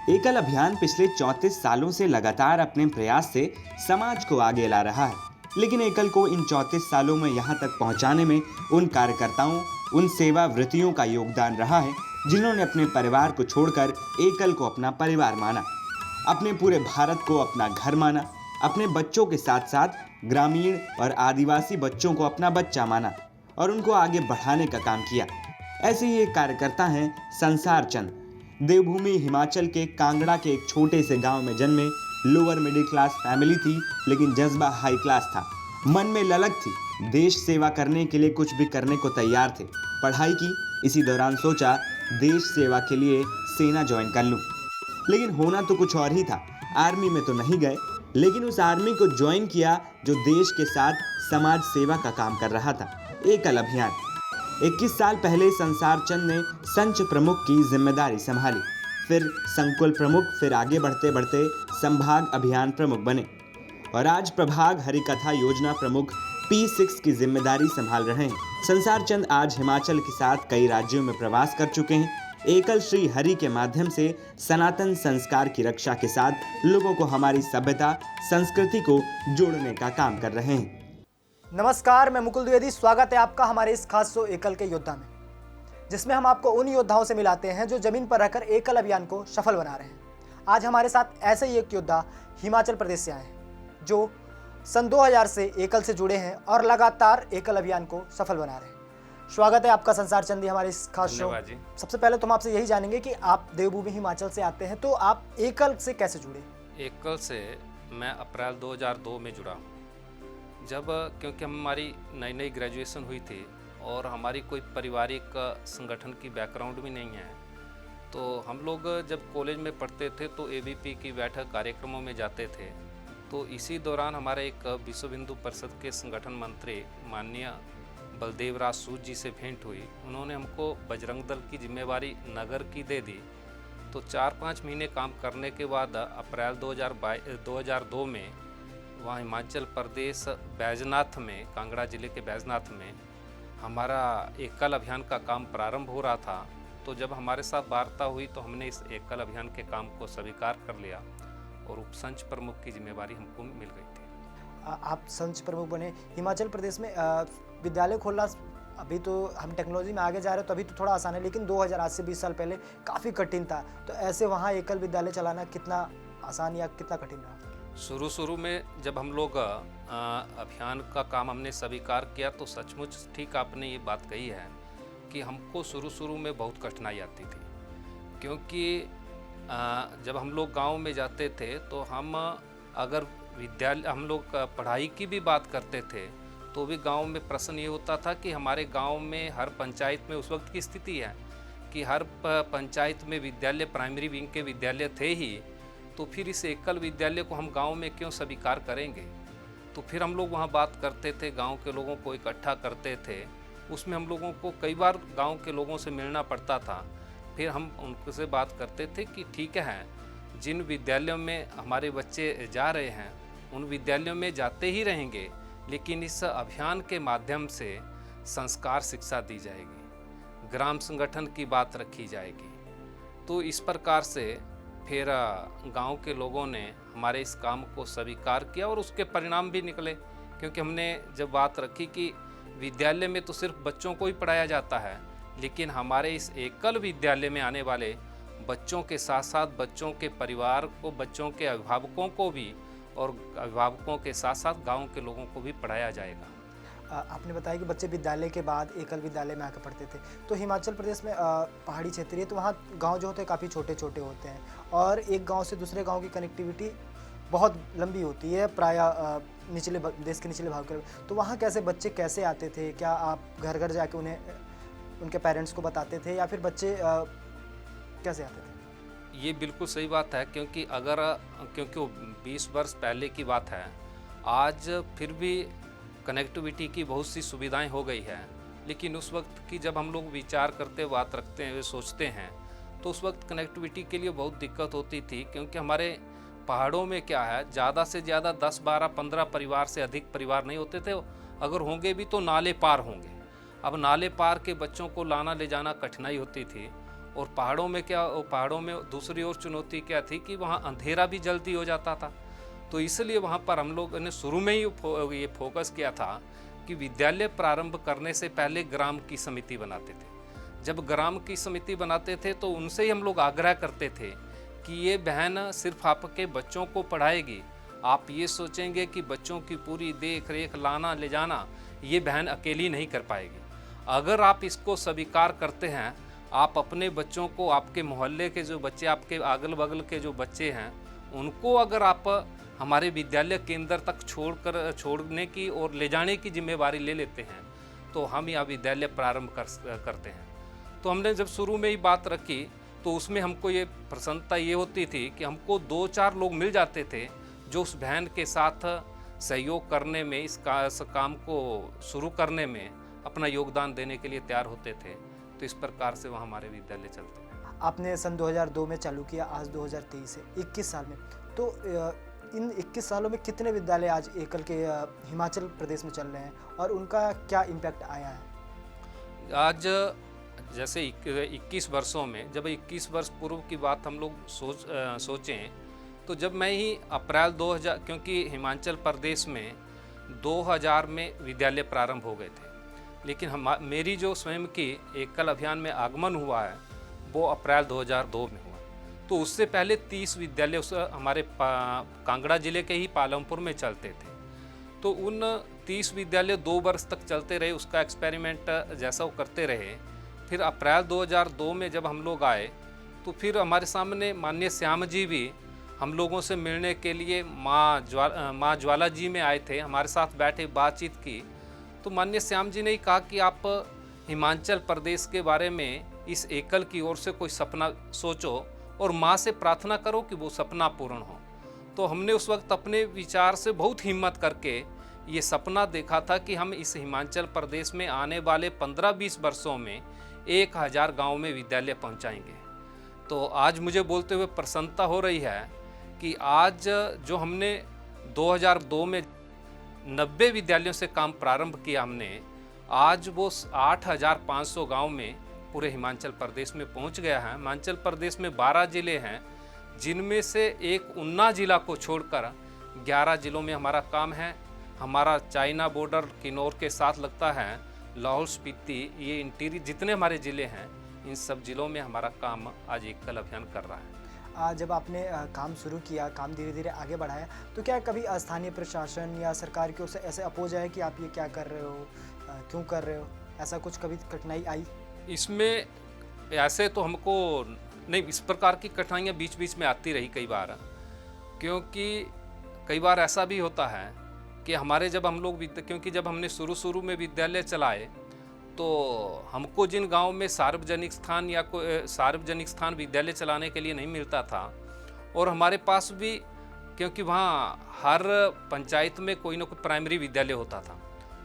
एकल अभियान पिछले 34 सालों से लगातार अपने प्रयास से समाज को आगे ला रहा है, लेकिन एकल को इन 34 सालों में यहाँ तक पहुँचाने में उन कार्यकर्ताओं, उन सेवाव्रतियों का योगदान रहा है जिन्होंने अपने परिवार को छोड़कर एकल को अपना परिवार माना, अपने पूरे भारत को अपना घर माना, अपने बच्चों के साथ साथ ग्रामीण और आदिवासी बच्चों को अपना बच्चा माना और उनको आगे बढ़ाने का काम किया। ऐसे ही एक कार्यकर्ता हैं संसार चंद। देवभूमि हिमाचल के कांगड़ा के एक छोटे से गांव में जन्मे। लोअर मिडिल क्लास फैमिली थी, लेकिन जज्बा हाई क्लास था। मन में ललक थी, देश सेवा करने के लिए कुछ भी करने को तैयार थे। पढ़ाई की, इसी दौरान सोचा देश सेवा के लिए सेना ज्वाइन कर लूं। लेकिन होना तो कुछ और ही था। आर्मी में तो नहीं गए, लेकिन उस आर्मी को ज्वाइन किया जो देश के साथ समाज सेवा का काम कर रहा था, एकल अभियान। 21 साल पहले संसार चंद ने संच प्रमुख की जिम्मेदारी संभाली, फिर संकुल प्रमुख, फिर आगे बढ़ते बढ़ते संभाग अभियान प्रमुख बने और आज प्रभाग हरिकथा योजना प्रमुख P6 की जिम्मेदारी संभाल रहे हैं। संसार चंद आज हिमाचल के साथ कई राज्यों में प्रवास कर चुके हैं। एकल श्री हरि के माध्यम से सनातन संस्कार की रक्षा के साथ लोगों को हमारी सभ्यता, संस्कृति को जोड़ने का काम कर रहे हैं। नमस्कार, मैं मुकुल द्विवेदी। स्वागत है आपका हमारे इस खास शो एकल के योद्धा में, जिसमें हम आपको उन योद्धाओं से मिलाते हैं जो जमीन पर रहकर एकल अभियान को सफल बना रहे हैं। आज हमारे साथ ऐसे ही एक योद्धा हिमाचल प्रदेश से आए हैं जो सन 2000 से एकल से जुड़े हैं और लगातार एकल अभियान को सफल बना रहे हैं। स्वागत है आपका संसार चंदी हमारे इस खास शो। सबसे पहले तो हम आपसे यही जानेंगे कि आप देवभूमि हिमाचल से आते हैं, तो आप एकल से कैसे जुड़े? एकल से मैं अप्रैल 2002 में जुड़ा हूँ, जब क्योंकि हमारी नई नई ग्रेजुएशन हुई थी और हमारी कोई पारिवारिक संगठन की बैकग्राउंड भी नहीं है, तो हम लोग जब कॉलेज में पढ़ते थे तो ABP की बैठक कार्यक्रमों में जाते थे। तो इसी दौरान हमारे एक विश्व हिंदू परिषद के संगठन मंत्री माननीय बलदेव राज सूद जी से भेंट हुई। उन्होंने हमको बजरंग दल की जिम्मेवारी नगर की दे दी। तो 4-5 महीने काम करने के बाद अप्रैल 2002 में वहाँ हिमाचल प्रदेश बैजनाथ में, कांगड़ा जिले के बैजनाथ में हमारा एकल अभियान का काम प्रारंभ हो रहा था। तो जब हमारे साथ वार्ता हुई तो हमने इस एकल अभियान के काम को स्वीकार कर लिया और उपसंच प्रमुख की जिम्मेवारी हमको मिल गई थी। आप संच प्रमुख बने। हिमाचल प्रदेश में विद्यालय खोलना, अभी तो हम टेक्नोलॉजी में आगे जा रहे हैं तो अभी तो थोड़ा आसान है, लेकिन 2000 आज से 20 साल पहले काफ़ी कठिन था। तो ऐसे वहाँ एकल विद्यालय चलाना कितना आसान या कितना कठिन रहा? शुरू में जब हम लोग अभियान का काम हमने स्वीकार किया तो सचमुच ठीक आपने ये बात कही है कि हमको शुरू में बहुत कठिनाई आती थी, क्योंकि जब हम लोग गांव में जाते थे तो हम अगर विद्यालय, हम लोग पढ़ाई की भी बात करते थे तो भी गांव में प्रश्न ये होता था कि हमारे गांव में हर पंचायत में उस वक्त की स्थिति है कि हर पंचायत में विद्यालय, प्राइमरी विंग के विद्यालय थे ही, तो फिर इस एकल विद्यालय को हम गांव में क्यों स्वीकार करेंगे। तो फिर हम लोग वहाँ बात करते थे, गांव के लोगों को इकट्ठा करते थे। उसमें हम लोगों को कई बार गांव के लोगों से मिलना पड़ता था। फिर हम उनसे बात करते थे कि ठीक है, जिन विद्यालयों में हमारे बच्चे जा रहे हैं उन विद्यालयों में जाते ही रहेंगे, लेकिन इस अभियान के माध्यम से संस्कार शिक्षा दी जाएगी, ग्राम संगठन की बात रखी जाएगी। तो इस प्रकार से फिर गांव के लोगों ने हमारे इस काम को स्वीकार किया और उसके परिणाम भी निकले, क्योंकि हमने जब बात रखी कि विद्यालय में तो सिर्फ बच्चों को ही पढ़ाया जाता है, लेकिन हमारे इस एकल विद्यालय में आने वाले बच्चों के साथ साथ बच्चों के परिवार को, बच्चों के अभिभावकों को भी और अभिभावकों के साथ साथ गाँव के लोगों को भी पढ़ाया जाएगा। आपने बताया कि बच्चे विद्यालय के बाद एकल विद्यालय में आकर पढ़ते थे। तो हिमाचल प्रदेश में पहाड़ी क्षेत्र है, तो वहाँ गांव जो होते हैं काफ़ी छोटे छोटे होते हैं और एक गांव से दूसरे गांव की कनेक्टिविटी बहुत लंबी होती है, प्रायः निचले देश के निचले भाग के। तो वहाँ कैसे बच्चे कैसे आते थे? क्या आप घर घर जाके उन्हें, उनके पेरेंट्स को बताते थे या फिर बच्चे कैसे आते थे? ये बिल्कुल सही बात है, क्योंकि वो 20 वर्ष पहले की बात है। आज फिर भी कनेक्टिविटी की बहुत सी सुविधाएं हो गई है, लेकिन उस वक्त की जब हम लोग विचार करते, बात रखते हैं, सोचते हैं, तो उस वक्त कनेक्टिविटी के लिए बहुत दिक्कत होती थी। क्योंकि हमारे पहाड़ों में क्या है, ज़्यादा से ज़्यादा 10, 12, 15 परिवार से अधिक परिवार नहीं होते थे। अगर होंगे भी तो नाले पार होंगे। अब नाले पार के बच्चों को लाना ले जाना कठिनाई होती थी और पहाड़ों में दूसरी ओर चुनौती क्या थी कि वहाँ अंधेरा भी जल्दी हो जाता था। तो इसलिए वहाँ पर हम लोगों ने शुरू में ही ये फोकस किया था कि विद्यालय प्रारंभ करने से पहले ग्राम की समिति बनाते थे। जब ग्राम की समिति बनाते थे तो उनसे ही हम लोग आग्रह करते थे कि ये बहन सिर्फ आपके बच्चों को पढ़ाएगी, आप ये सोचेंगे कि बच्चों की पूरी देख रेख लाना ले जाना ये बहन अकेली नहीं कर पाएगी। अगर आप इसको स्वीकार करते हैं, आप अपने बच्चों को, आपके मोहल्ले के जो बच्चे, आपके अगल बगल के जो बच्चे हैं, उनको अगर आप हमारे विद्यालय केंद्र तक छोड़ने की और ले जाने की जिम्मेवारी ले लेते हैं तो हम यह विद्यालय प्रारंभ करते हैं। तो हमने जब शुरू में ही बात रखी तो उसमें हमको ये प्रसन्नता ये होती थी कि हमको 2-4 लोग मिल जाते थे जो उस बहन के साथ सहयोग करने में, इस काम को शुरू करने में अपना योगदान देने के लिए तैयार होते थे। तो इस प्रकार से वह हमारे विद्यालय चलते हैं। आपने सन 2002 में चालू किया, आज 2023 है, 21 साल में। तो इन 21 सालों में कितने विद्यालय आज एकल के हिमाचल प्रदेश में चल रहे हैं और उनका क्या इम्पैक्ट आया है? आज जैसे 21 वर्षों में, जब 21 वर्ष पूर्व की बात हम लोग सोचें तो जब मैं ही अप्रैल 2000, क्योंकि हिमाचल प्रदेश में 2000 में विद्यालय प्रारंभ हो गए थे, लेकिन मेरी जो स्वयं की एकल अभियान में आगमन हुआ है वो अप्रैल 2002 में हुआ। तो उससे पहले 30 विद्यालय हमारे कांगड़ा जिले के ही पालमपुर में चलते थे। तो उन 30 विद्यालय 2 वर्ष तक चलते रहे, उसका एक्सपेरिमेंट जैसा वो करते रहे। फिर अप्रैल 2002 में जब हम लोग आए तो फिर हमारे सामने माननीय श्याम जी भी हम लोगों से मिलने के लिए माँ ज्वाला जी में आए थे, हमारे साथ बैठे बातचीत की। तो माननीय श्याम जी ने ही कहा कि आप हिमाचल प्रदेश के बारे में इस एकल की ओर से कोई सपना सोचो और माँ से प्रार्थना करो कि वो सपना पूर्ण हो। तो हमने उस वक्त अपने विचार से बहुत हिम्मत करके ये सपना देखा था कि हम इस हिमाचल प्रदेश में आने वाले 15-20 वर्षों में 1000 गाँव में विद्यालय पहुँचाएंगे। तो आज मुझे बोलते हुए प्रसन्नता हो रही है कि आज जो हमने 2002 में 90 विद्यालयों से काम प्रारंभ किया हमने, आज वो 8500 गांव में पूरे हिमाचल प्रदेश में पहुंच गया है। हिमाचल प्रदेश में 12 जिले हैं, जिनमें से एक उन्ना जिला को छोड़कर 11 जिलों में हमारा काम है। हमारा चाइना बॉर्डर किन्नौर के साथ लगता है, लाहौल स्पीति, ये इंटीरियर जितने हमारे ज़िले हैं, इन सब ज़िलों में हमारा काम आज एकल अभियान कर रहा है। जब आपने काम शुरू किया, काम धीरे धीरे आगे बढ़ाया, तो क्या कभी स्थानीय प्रशासन या सरकार की ओर से ऐसे अपोज आए कि आप ये क्या कर रहे हो, क्यों कर रहे हो, ऐसा कुछ कभी कठिनाई आई? इसमें ऐसे तो हमको नहीं, इस प्रकार की कठिनाइयाँ बीच बीच में आती रही कई बार, क्योंकि कई बार ऐसा भी होता है कि हमारे क्योंकि जब हमने शुरू में विद्यालय चलाए तो हमको जिन गांव में सार्वजनिक स्थान विद्यालय चलाने के लिए नहीं मिलता था, और हमारे पास भी, क्योंकि वहाँ हर पंचायत में कोई ना कोई प्राइमरी विद्यालय होता था,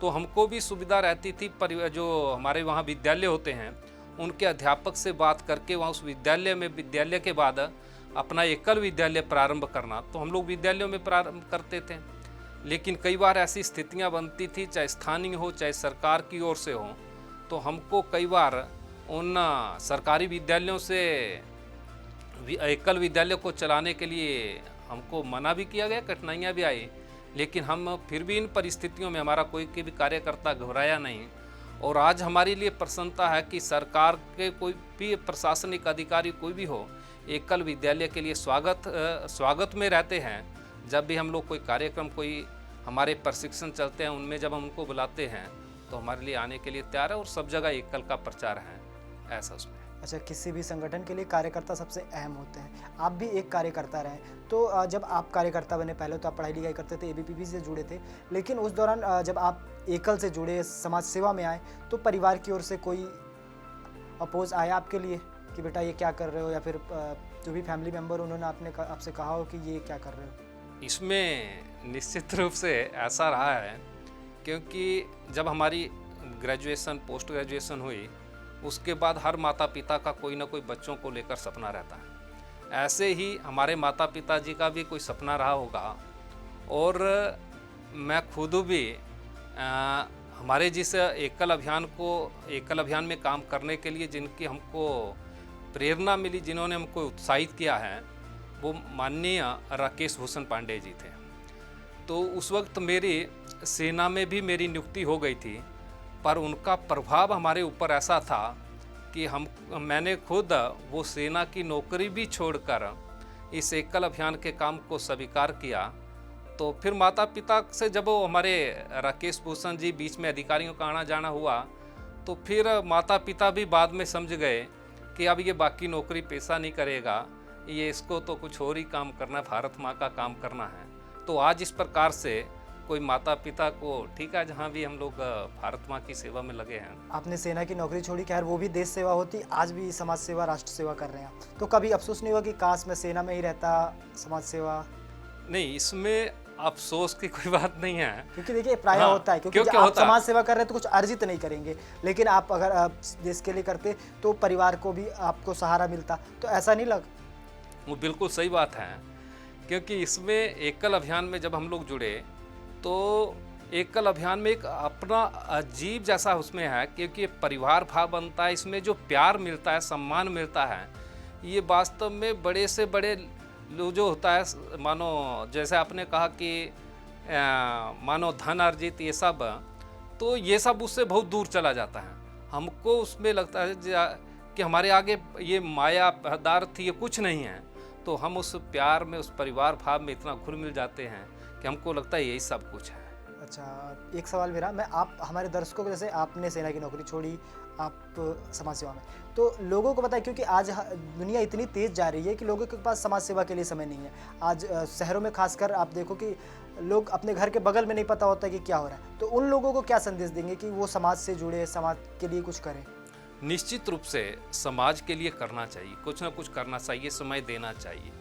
तो हमको भी सुविधा रहती थी जो हमारे वहाँ विद्यालय होते हैं उनके अध्यापक से बात करके वहाँ उस विद्यालय के बाद अपना एकल विद्यालय प्रारंभ करना। तो हम लोग विद्यालयों में प्रारंभ करते थे, लेकिन कई बार ऐसी स्थितियाँ बनती थी, चाहे स्थानीय हो चाहे सरकार की ओर से हो, तो हमको कई बार उन सरकारी विद्यालयों से एकल विद्यालय को चलाने के लिए हमको मना भी किया गया, कठिनाइयाँ भी आई, लेकिन हम फिर भी इन परिस्थितियों में हमारा कोई भी कार्यकर्ता घबराया नहीं। और आज हमारे लिए प्रसन्नता है कि सरकार के कोई भी प्रशासनिक अधिकारी कोई भी हो, एकल विद्यालय के लिए स्वागत में रहते हैं। जब भी हम लोग कोई कार्यक्रम, कोई हमारे प्रशिक्षण चलते हैं, उनमें जब हम उनको बुलाते हैं तो हमारे लिए आने के लिए तैयार है, और सब जगह एकल का प्रचार है, ऐसा उसमें। अच्छा, किसी भी संगठन के लिए कार्यकर्ता सबसे अहम होते हैं। आप भी एक कार्यकर्ता रहे, तो जब आप कार्यकर्ता बने, पहले तो आप पढ़ाई लिखाई करते थे, एबीपीवी से जुड़े थे, लेकिन उस दौरान जब आप एकल से जुड़े, समाज सेवा में आए, तो परिवार की ओर से कोई अपोज आया आपके लिए कि बेटा ये क्या कर रहे हो, या फिर जो भी फैमिली मेम्बर उन्होंने आपसे कहा हो कि ये क्या कर रहे हो? इसमें निश्चित रूप से ऐसा रहा है, क्योंकि जब हमारी ग्रेजुएशन, पोस्ट ग्रेजुएशन हुई, उसके बाद हर माता पिता का कोई ना कोई बच्चों को लेकर सपना रहता है। ऐसे ही हमारे माता पिता जी का भी कोई सपना रहा होगा, और मैं खुद भी हमारे जिस एकल अभियान में काम करने के लिए जिनकी हमको प्रेरणा मिली, जिन्होंने हमको उत्साहित किया है, वो माननीय राकेश भूषण पांडे जी थे। तो उस वक्त मेरी सेना में भी मेरी नियुक्ति हो गई थी, पर उनका प्रभाव हमारे ऊपर ऐसा था कि मैंने खुद वो सेना की नौकरी भी छोड़कर इस एकल अभियान के काम को स्वीकार किया। तो फिर माता पिता से जब वो हमारे राकेश भूषण जी बीच में अधिकारियों का आना जाना हुआ, तो फिर माता पिता भी बाद में समझ गए कि अब ये बाकी नौकरी पेशा नहीं करेगा, ये इसको तो कुछ और ही काम करना है, भारत माँ का काम करना है। तो आज इस प्रकार से कोई माता पिता को ठीक है, जहाँ भी हम लोग भारत माँ की सेवा में लगे हैं। आपने सेना की नौकरी छोड़ी, खैर वो भी देश सेवा होती, आज भी समाज सेवा राष्ट्र सेवा कर रहे हैं, तो कभी अफसोस नहीं हुआ कि काश मैं सेना में ही रहता, समाज सेवा? नहीं, इसमें अफसोस की कोई बात नहीं है, क्योंकि देखिए प्रायः हाँ, होता है, क्योंकि क्योंकि आप होता है। समाज सेवा कर रहे हैं तो कुछ अर्जित नहीं करेंगे, लेकिन आप अगर देश के लिए करते तो परिवार को भी आपको सहारा मिलता, तो ऐसा नहीं लग? वो बिल्कुल सही बात है, क्योंकि इसमें एकल अभियान में जब हम लोग जुड़े तो एकल अभियान में एक अपना अजीब जैसा उसमें है, क्योंकि परिवार भाव बनता है, इसमें जो प्यार मिलता है, सम्मान मिलता है, ये वास्तव में बड़े से बड़े जो होता है, मानो जैसे आपने कहा कि मानो धन अर्जित ये सब, तो ये सब उससे बहुत दूर चला जाता है। हमको उसमें लगता है कि हमारे आगे ये माया पदार्थ ये कुछ नहीं है, तो हम उस प्यार में, उस परिवार भाव में इतना घुल मिल जाते हैं कि हमको लगता है यही सब कुछ है। अच्छा, एक सवाल मेरा, मैं आप हमारे दर्शकों को, जैसे आपने सेना की नौकरी छोड़ी, आप समाज सेवा में, तो लोगों को पता है, क्योंकि आज दुनिया इतनी तेज़ जा रही है कि लोगों के पास समाज सेवा के लिए समय नहीं है। आज शहरों में खासकर आप देखो कि लोग अपने घर के बगल में नहीं पता होता कि क्या हो रहा है, तो उन लोगों को क्या संदेश देंगे कि वो समाज से जुड़े, समाज के लिए कुछ करें? निश्चित रूप से समाज के लिए करना चाहिए, कुछ ना कुछ करना चाहिए, समय देना चाहिए।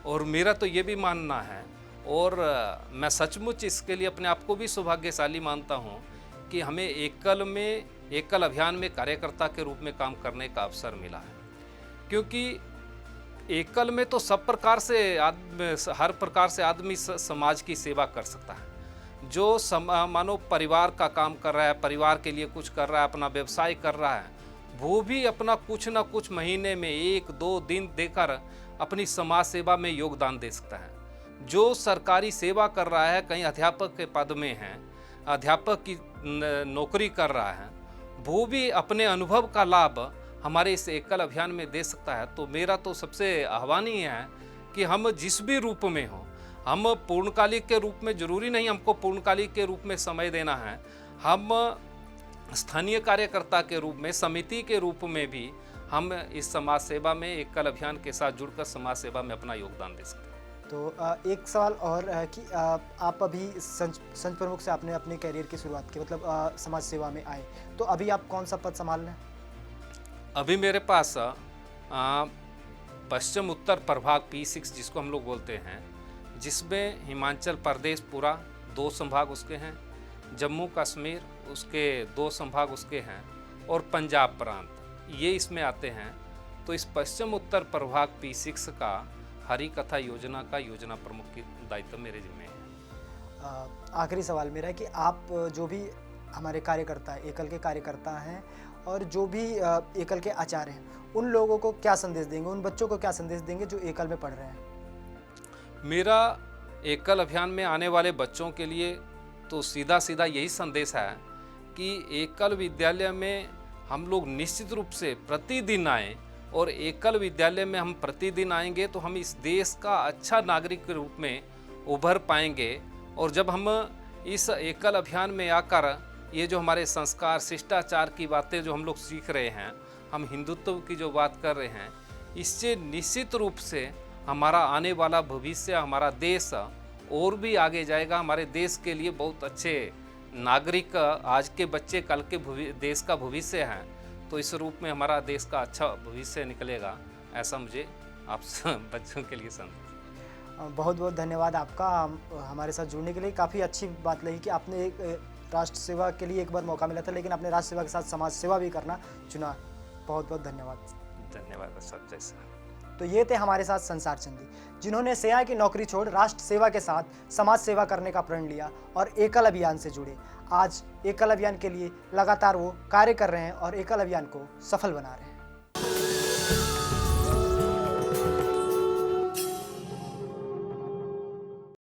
और मेरा तो ये भी मानना है, और मैं सचमुच इसके लिए अपने आप को भी सौभाग्यशाली मानता हूँ कि हमें एकल अभियान में कार्यकर्ता के रूप में काम करने का अवसर मिला है। क्योंकि एकल में तो सब प्रकार से हर प्रकार से आदमी समाज की सेवा कर सकता है। जो मानो परिवार का काम कर रहा है, परिवार के लिए कुछ कर रहा है, अपना व्यवसाय कर रहा है, वो भी अपना कुछ ना कुछ महीने में 1-2 दिन देकर अपनी समाज सेवा में योगदान दे सकता है। जो सरकारी सेवा कर रहा है, कहीं अध्यापक के पद में है, अध्यापक की नौकरी कर रहा है, वो भी अपने अनुभव का लाभ हमारे इस एकल अभियान में दे सकता है। तो मेरा तो सबसे आह्वान ही है कि हम जिस भी रूप में हो, हम पूर्णकालिक के रूप में, जरूरी नहीं हमको पूर्णकालिक के रूप में समय देना है, हम स्थानीय कार्यकर्ता के रूप में, समिति के रूप में भी हम इस समाज सेवा में एकल अभियान के साथ जुड़कर समाज सेवा में अपना योगदान दे सकते हैं। तो एक सवाल और है कि आप अभी संघ प्रमुख से आपने अपने करियर की शुरुआत की, मतलब समाज सेवा में आए, तो अभी आप कौन सा पद संभाल रहे हैं? अभी मेरे पास पश्चिम उत्तर प्रभाग P6 जिसको हम लोग बोलते हैं, जिसमें हिमाचल प्रदेश पूरा 2 संभाग उसके हैं, जम्मू कश्मीर उसके 2 संभाग उसके हैं, और पंजाब प्रांत ये इसमें आते हैं। तो इस पश्चिम उत्तर प्रभाग P6 का हरी कथा योजना का योजना प्रमुख की दायित्व मेरे जिम्मे है। आखिरी सवाल मेरा है कि आप जो भी हमारे कार्यकर्ता हैं, एकल के कार्यकर्ता हैं, और जो भी एकल के आचार्य हैं, उन लोगों को क्या संदेश देंगे, उन बच्चों को क्या संदेश देंगे जो एकल में पढ़ रहे हैं? मेरा एकल अभियान में आने वाले बच्चों के लिए तो सीधा सीधा यही संदेश है कि एकल विद्यालय में हम लोग निश्चित रूप से प्रतिदिन आएँ, और एकल विद्यालय में हम प्रतिदिन आएंगे तो हम इस देश का अच्छा नागरिक के रूप में उभर पाएंगे। और जब हम इस एकल अभियान में आकर ये जो हमारे संस्कार, शिष्टाचार की बातें जो हम लोग सीख रहे हैं, हम हिंदुत्व की जो बात कर रहे हैं, इससे निश्चित रूप से हमारा आने वाला भविष्य, हमारा देश और भी आगे जाएगा। हमारे देश के लिए बहुत अच्छे नागरिक आज के बच्चे कल के देश का भविष्य हैं। तो इस रूप में हमारा देश का अच्छा भविष्य निकलेगा, ऐसा मुझे आप बच्चों के लिए संदेश। बहुत बहुत धन्यवाद आपका हमारे साथ जुड़ने के लिए। काफ़ी अच्छी बात लगी कि आपने एक राष्ट्र सेवा के लिए एक बार मौका मिला था, लेकिन आपने राष्ट्र सेवा के साथ समाज सेवा भी करना चुना। बहुत बहुत धन्यवाद। धन्यवाद सर, जैसा। तो ये थे हमारे साथ संसार चंदी, जिन्होंने सेना की नौकरी छोड़ राष्ट्र सेवा के साथ समाज सेवा करने का प्रण लिया और एकल अभियान से जुड़े। आज एकल अभियान के लिए लगातार वो कार्य कर रहे हैं और एकल अभियान को सफल बना रहे हैं।